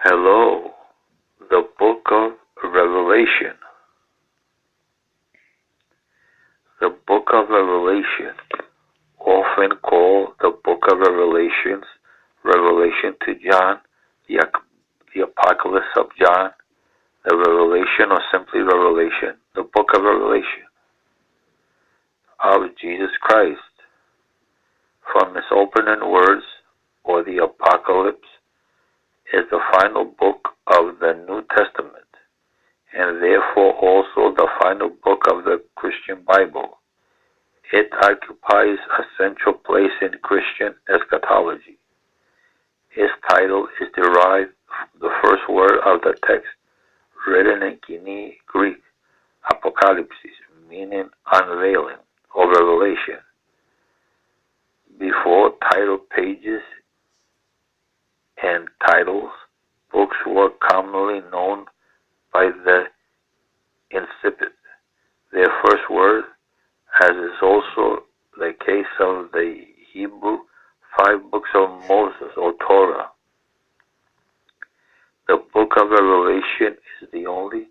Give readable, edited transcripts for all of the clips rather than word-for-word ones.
Hello, the Book of Revelation. The Book of Revelation, often called the Book of Revelations, Revelation to John, the Apocalypse of John, the Revelation or simply Revelation, the Book of Revelation of Jesus Christ. From its opening words, or the Apocalypse, is the final book of the New Testament, and therefore also the final book of the Christian Bible. It occupies a central place in Christian eschatology. Its title is derived from the first word of the text, written in Koine Greek, apocalypsis, meaning unveiling or revelation. Before title pages and titles, books were commonly known by the incipit, their first word, as is also the case of the Hebrew 5 books of Moses or Torah. The Book of Revelation is the only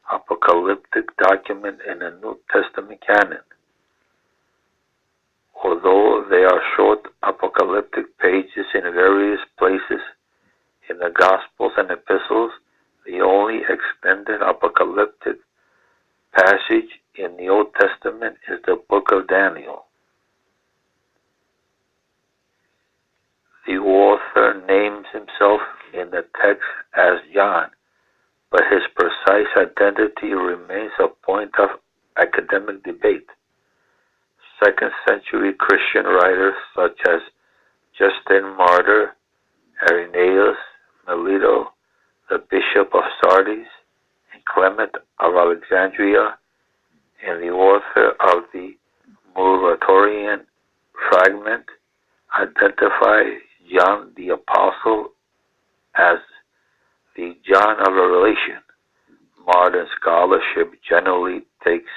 apocalyptic document in the New Testament canon. Although there are short apocalyptic pages in various places in the Gospels and Epistles, the only extended apocalyptic passage in the Old Testament is the Book of Daniel. The author names himself in the text as John, but his precise identity remains a point of academic debate. Second-century Christian writers such as Justin Martyr, Irenaeus, Melito, the Bishop of Sardis, and Clement of Alexandria, and the author of the Muratorian fragment, identify John the Apostle as the John of Revelation. Modern scholarship generally takes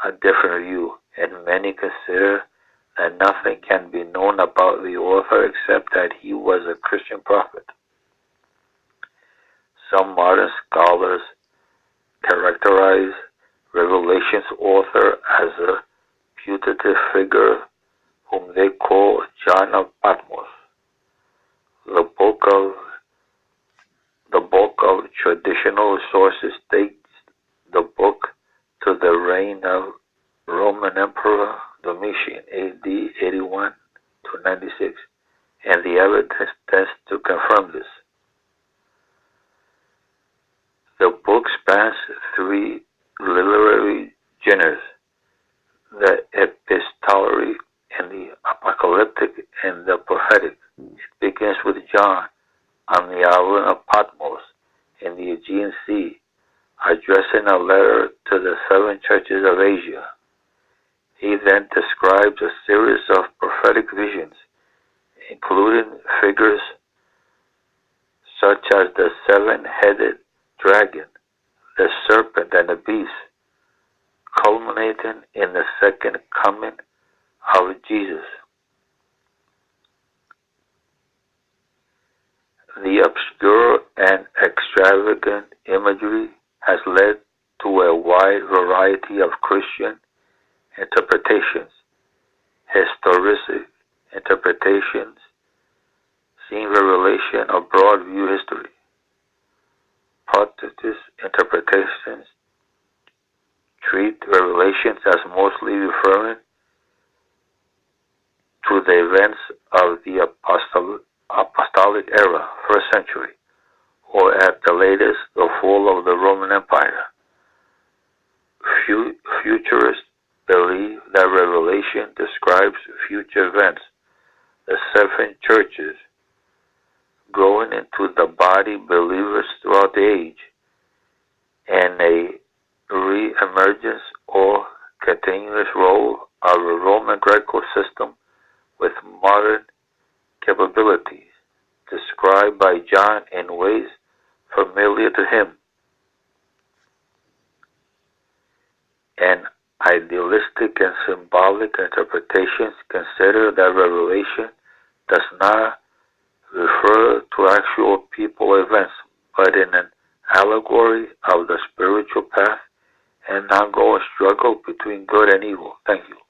a different view, and many consider that nothing can be known about the author except that he was a Christian prophet. Some modern scholars characterize Revelation's author as a putative figure whom they call John of Patmos. The bulk of traditional sources dates the book to the reign of Roman Emperor Domitian, AD 81 to 96, and the evidence tends to confirm this. The book spans 3 literary genres, the epistolary and the apocalyptic and the prophetic. It begins with John on the island of Patmos in the Aegean Sea, addressing a letter to the 7 churches of Asia. He then describes a series of prophetic visions, including figures such as the 7-headed dragon, the serpent, and the beast, culminating in the second coming of Jesus. The obscure and extravagant imagery has led to a wide variety of Christian interpretations. Historic interpretations see Revelation a broad view history. Protestant interpretations treat Revelations as mostly referring to the events of the apostolic era, 1st century, or at the latest, the fall of the Roman Empire. Futurists believe that Revelation describes future events, the 7 churches growing into the body believers throughout the age, and a re-emergence or continuous role of a Roman Greco system with modern capabilities, described by John in ways familiar to him. And idealistic and symbolic interpretations consider that Revelation does not refer to actual people or events, but in an allegory of the spiritual path and not go a struggle between good and evil. Thank you.